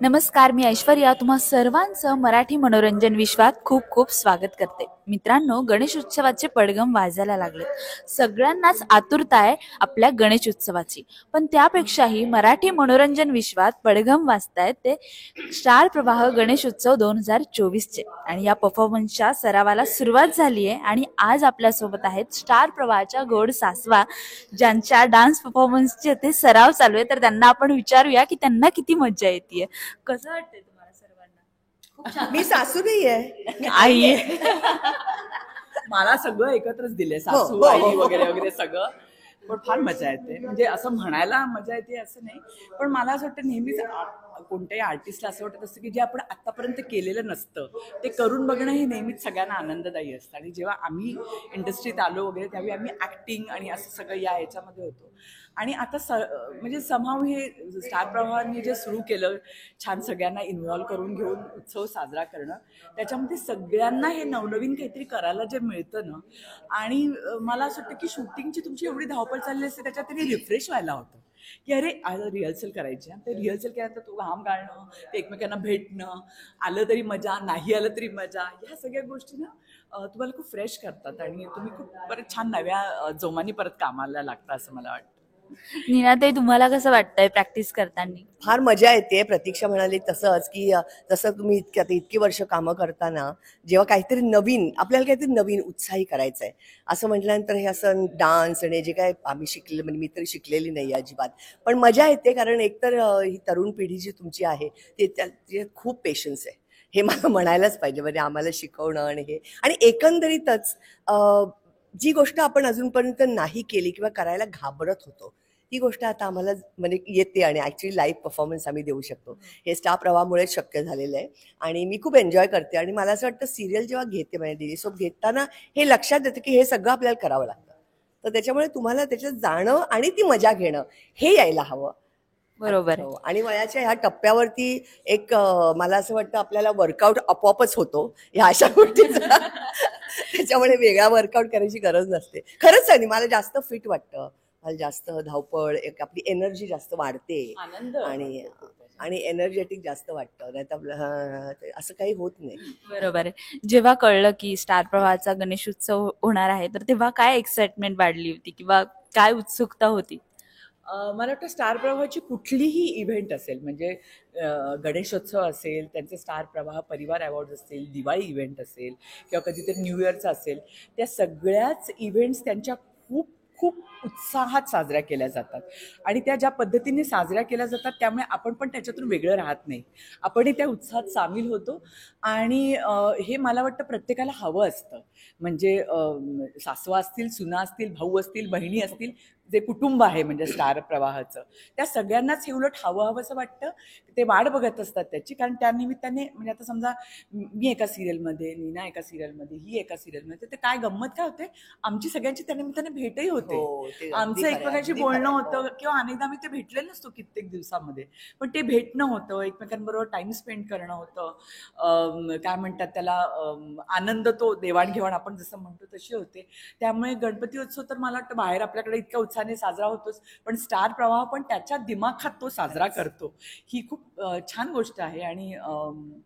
नमस्कार, मी ऐश्वर्या तुम्हा सर्वांचं मराठी मनोरंजन विश्वात खूप खूप स्वागत करते. मित्रांनो, गणेश उत्सवाचे पडगम वाजायला लागलेत. सगळ्यांनाच आतुरता आहे आपल्या गणेश उत्सवाची. पण त्यापेक्षाही मराठी मनोरंजन विश्वात पडगम वाजतायत ते स्टार प्रवाह गणेश उत्सव 2024चे. आणि या परफॉर्मन्सच्या सरावाला सुरुवात झाली आहे आणि आज आपल्यासोबत आहेत स्टार प्रवाहाच्या गोड सासवा, ज्यांच्या डान्स परफॉर्मन्सचे ते सराव चालू आहे. तर त्यांना आपण विचारूया की त्यांना किती मज्जा येते. कसं वाटतंय तुम्हाला सर्वांना? मी सासू नाही आहे, मी आई आई आहे. मला सगळं एकत्रच दिले, हो, सासू हो, आई हो. वगैरे वगैरे सगळं. पण फार मजा येते. म्हणजे असं म्हणायला मजा येते असं नाही, पण मला असं वाटतं नेहमीच कोणत्याही आर्टिस्टला असं वाटत असतं की जे आपण आतापर्यंत केलेलं नसतं ते करून बघणं हे नेहमीच सगळ्यांना आनंददायी असतं. आणि जेव्हा आम्ही इंडस्ट्रीत आलो वगैरे त्यावेळी आम्ही ऍक्टिंग आणि असं सगळं या याच्यामध्ये होतो. आणि आता म्हणजे समहाव हे स्टार प्रवाहाने जे सुरू केलं, छान सगळ्यांना इन्व्हॉल्व करून घेऊन उत्सव साजरा करणं, त्याच्यामध्ये सगळ्यांना हे नवनवीन काहीतरी करायला जे मिळतं ना. आणि मला असं वाटतं की शूटिंगची तुमची एवढी धावपळ चालली असते, त्याच्यात तरी रिफ्रेश व्हायला होतं की अरे आज रिहर्सल करायची आहे. ते रिहर्सल केल्यानंतर तो घाम गाळणं, ते एकमेकांना भेटणं, आलं तरी मजा, नाही आलं तरी मजा, ह्या सगळ्या गोष्टी ना तुम्हाला खूप फ्रेश करतात आणि तुम्ही खूप परत छान नव्या जोमाने परत कामाला लागता असं मला वाटतं. नीनाताई, तुम्हाला कसं वाटतंय प्रॅक्टिस करताना? फार मजा येते. प्रतीक्षा म्हणाली तसंच की जसं तुम्ही इतकी वर्ष कामं करताना जेव्हा काहीतरी नवीन आपल्याला काहीतरी नवीन उत्साही करायचं आहे असं म्हटल्यानंतर हे असं डान्स आणि जे काय आम्ही शिकले, म्हणजे मी तरी शिकलेली नाही अजिबात, पण मजा येते. कारण एकतर ही तरुण पिढी जी तुमची आहे ते खूप पेशन्स आहे, हे मला म्हणायलाच पाहिजे. म्हणजे आम्हाला शिकवणं आणि हे आणि एकंदरीतच जी गोष्ट आपण अजूनपर्यंत नाही केली किंवा करायला घाबरत होतो ती गोष्ट आता आम्हाला म्हणजे येते आणि ॲक्च्युली लाईव्ह परफॉर्मन्स आम्ही देऊ शकतो. हे स्टार प्रवाहामुळेच शक्य झालेलं आहे आणि मी खूप एन्जॉय करते. आणि मला असं वाटतं सिरियल जेव्हा घेते म्हणजे दिलीसोबत घेताना हे लक्षात येतं की हे सगळं आपल्याला करावं लागतं. तर त्याच्यामुळे तुम्हाला त्याच्यात जाणं आणि ती मजा घेणं हे यायला हवं. बरोबर आहे. हो. आणि वयाच्या ह्या टप्प्यावरती एक मला असं वाटतं आपल्याला वर्कआउट आपोआपच होतो ह्या अशा गोष्टीचा. त्याच्यामुळे वेगळा वर्कआउट करायची गरज नसते. खरंच आहे, मला जास्त फिट वाटतं, मला जास्त धावपळ, एक आपली एनर्जी जास्त वाढते आनंद आणि आणि एनर्जेटिक जास्त वाटतं. नाही तर असं काही होत नाही. बरोबर आहे. जेव्हा कळलं की स्टार प्रवाहाचा गणेश उत्सव होणार आहे, तर तेव्हा काय एक्साइटमेंट वाढली होती किंवा काय उत्सुकता होती? मला वाटतं स्टार प्रवाहाची कुठलीही इव्हेंट असेल, म्हणजे गणेशोत्सव असेल, त्यांचे स्टार प्रवाह परिवार अवॉर्ड असतील, दिवाळी इव्हेंट असेल किंवा कधीतरी न्यू इयरचा असेल, त्या सगळ्याच इव्हेंट्स त्यांच्या खूप खूप उत्साहात साजऱ्या केल्या जातात. आणि त्या ज्या पद्धतीने साजऱ्या केल्या जातात त्यामुळे आपण पण त्याच्यातून वेगळं राहत नाही, आपणही त्या उत्साहात सामील होतो. आणि हे मला वाटतं प्रत्येकाला हवं असतं. म्हणजे सासवा असतील, सुना असतील, भाऊ असतील, बहिणी असतील, जे कुटुंब आहे म्हणजे स्टार प्रवाहाचं, त्या सगळ्यांनाच हे उलट हवं हवंसं वाटतं. ते वाट बघत असतात त्याची. कारण त्यानिमित्ताने म्हणजे आता समजा मी एका सिरियलमध्ये, नीना एका सिरियलमध्ये, ही एका सिरियलमध्ये, तर काय गंमत काय होते, आमची सगळ्यांची त्यानिमित्ताने भेटही होते. हो, ते अगदी आमचं खरं आहे, एकमेकांशी अगदी बोलणं खरं आहे. होतं किंवा अनेकदा आम्ही ते भेटले नसतो कित्येक दिवसामध्ये, पण ते भेटणं होतं, एकमेकांबरोबर टाइम स्पेंड करणं होतं. काय म्हणतात त्याला, आनंद, तो देवाणघेवाण आपण जसं म्हणतो तशी होते. त्यामुळे गणपती उत्सव तर मला वाटतं बाहेर आपल्याकडे इतक्या उत्साहाने साजरा होतोच, पण स्टार प्रवाह पण त्याच्या दिमाखात तो साजरा करतो. ही खूप छान गोष्ट आहे. आणि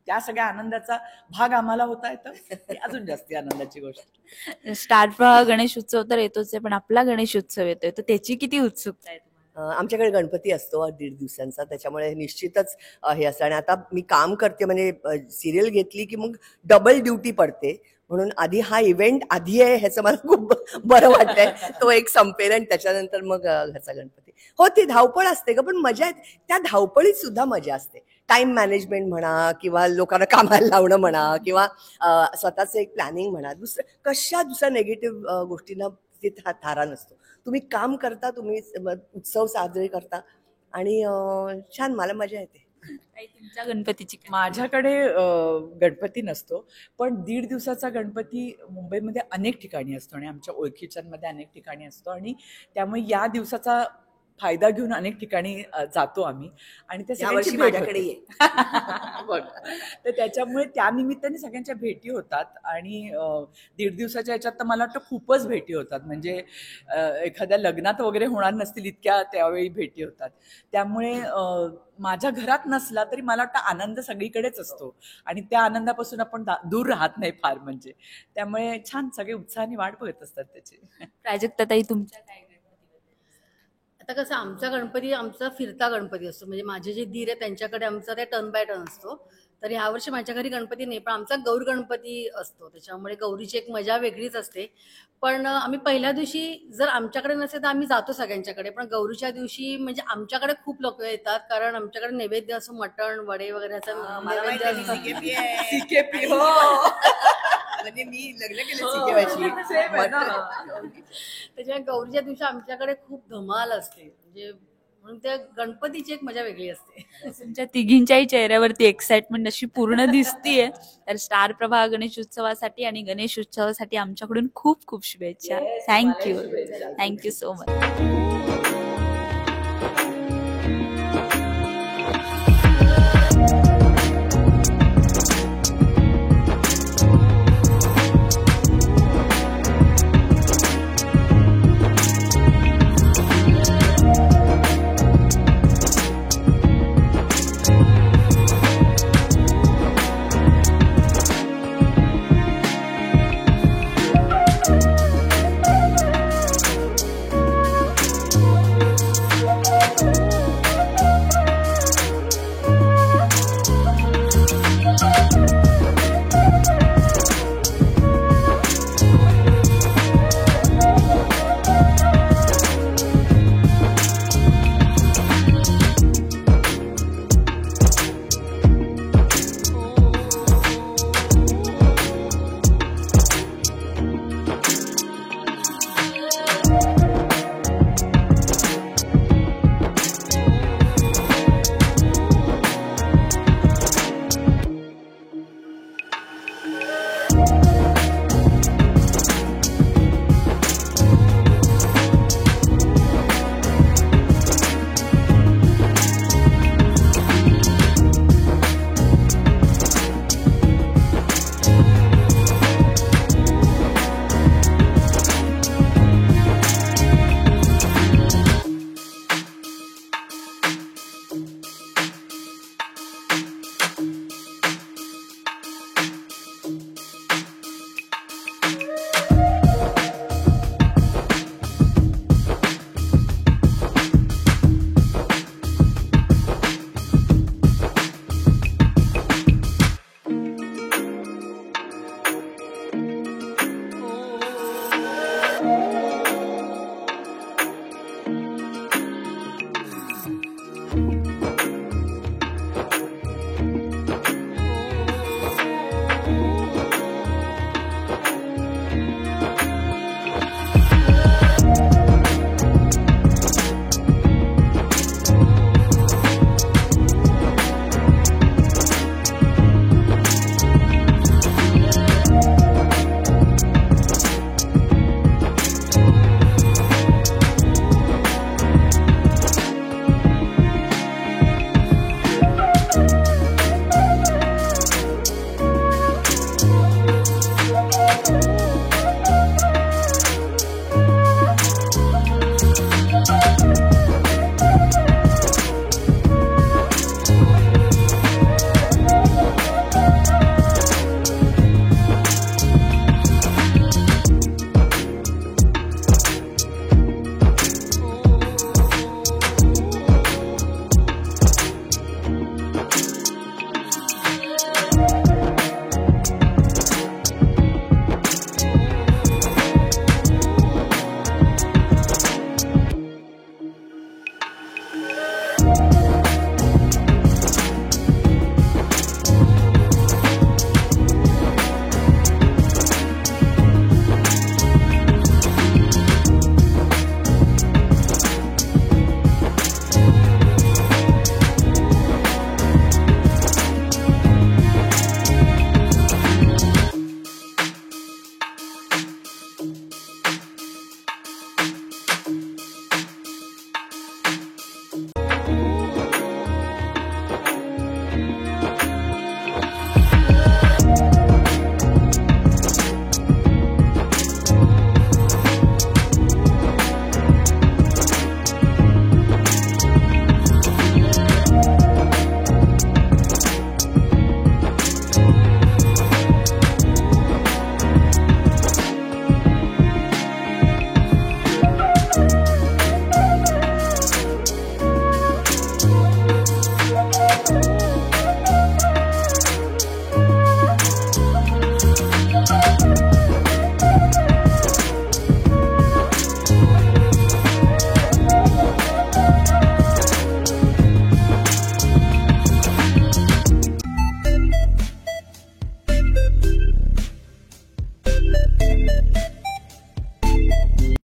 त्या सगळ्या आनंदाचा भाग आम्हाला होता येतं, ही अजून जास्ती आनंदाची गोष्ट. स्टार प्रवाह गणेश उत्सव तर येतोच आहे, पण आपला गणेश उत्सव येतोय, तर त्याची किती उत्सुकता आहे तुम्हाला? आमच्याकडे गणपती असतो 1.5 दिवसांचा, त्याच्यामुळे निश्चितच हे असतं. आणि आता मी काम करते म्हणजे सिरियल घेतली की मग डबल ड्युटी पडते, म्हणून आधी हा इव्हेंट आधी आहे ह्याचं मला खूप बरं वाटतंय. तो एक संपेल आणि त्याच्यानंतर मग घरचा गणपती. हो, ती धावपळ असते का, पण मजा येते. त्या धावपळीत सुद्धा मजा असते. टाइम मॅनेजमेंट म्हणा किंवा लोकांना कामाला लावणं म्हणा किंवा स्वतःचं एक प्लॅनिंग म्हणा, दुसऱ्या नेगेटिव्ह गोष्टींना तिथे थारा नसतो. तुम्ही काम करता, तुम्ही उत्सव साजरे करता आणि छान, मला मजा येते. ताई, तुमच्या गणपतीची काय? माझ्याकडे गणपती नसतो, पण 1.5 दिवसाचा गणपती मुंबईमध्ये अनेक ठिकाणी असतो आणि आमच्या ओळखीच्यांमध्ये अनेक ठिकाणी असतो. आणि त्यामुळे या दिवसाचा फायदा घेऊन अनेक ठिकाणी जातो आम्ही आणि त्या यावर्षी सगळ्यांची भेट माझ्याकडे होते. ये. बघ, तर त्याच्यामुळे त्या निमित्ताने सगळ्यांच्या भेटी होतात आणि 1.5 दिवसाच्या ह्याच्यात तर मला वाटतं खूपच भेटी होतात. म्हणजे एखाद्या लग्नात वगैरे होणार नसतील इतक्या त्यावेळी भेटी होतात. त्यामुळे माझ्या घरात नसला तरी मला वाटतं आनंद सगळीकडेच असतो आणि त्या आनंदापासून आपण दूर राहत नाही फार. म्हणजे त्यामुळे छान सगळे उत्साहाने वाट बघत असतात त्याची. प्राजक्ताताई तुमच्या काय गणपती? आता कसं आमचा गणपती आमचा फिरता गणपती असतो. म्हणजे माझे जे दीर आहे त्यांच्याकडे आमचा ते टर्न बाय टर्न असतो. तर ह्यावर्षी माझ्या घरी गणपती नाही, पण आमचा गौर गणपती असतो. त्याच्यामुळे गौरीची एक मजा वेगळीच असते. पण आम्ही पहिल्या दिवशी जर आमच्याकडे नसेल तर आम्ही जातो सगळ्यांच्याकडे, पण गौरीच्या दिवशी म्हणजे आमच्याकडे खूप लोक येतात, कारण आमच्याकडे नैवेद्य असं मटण वडे वगैरे असं मला नैवेद्य माहिती आहे, मी असतं. CKP आहे. CKP, हो. म्हणजे मी लग्न केलं सिकेवाशी. Same आहे ना. त्याच्यामुळे गौरीच्या दिवशी आमच्याकडे खूप धमाल असते. म्हणजे म्हणून त्या गणपतीची एक मजा वेगळी असते. तुमच्या तिघींच्याही चेहऱ्यावरती एक्साइटमेंट अशी पूर्ण दिसतीये. तर स्टार प्रवाह गणेश उत्सवासाठी आणि गणेश उत्सवासाठी आमच्याकडून खूप खूप शुभेच्छा. Yes, थँक्यू तुम्हालाही शुभेच्छा. Thank you so much.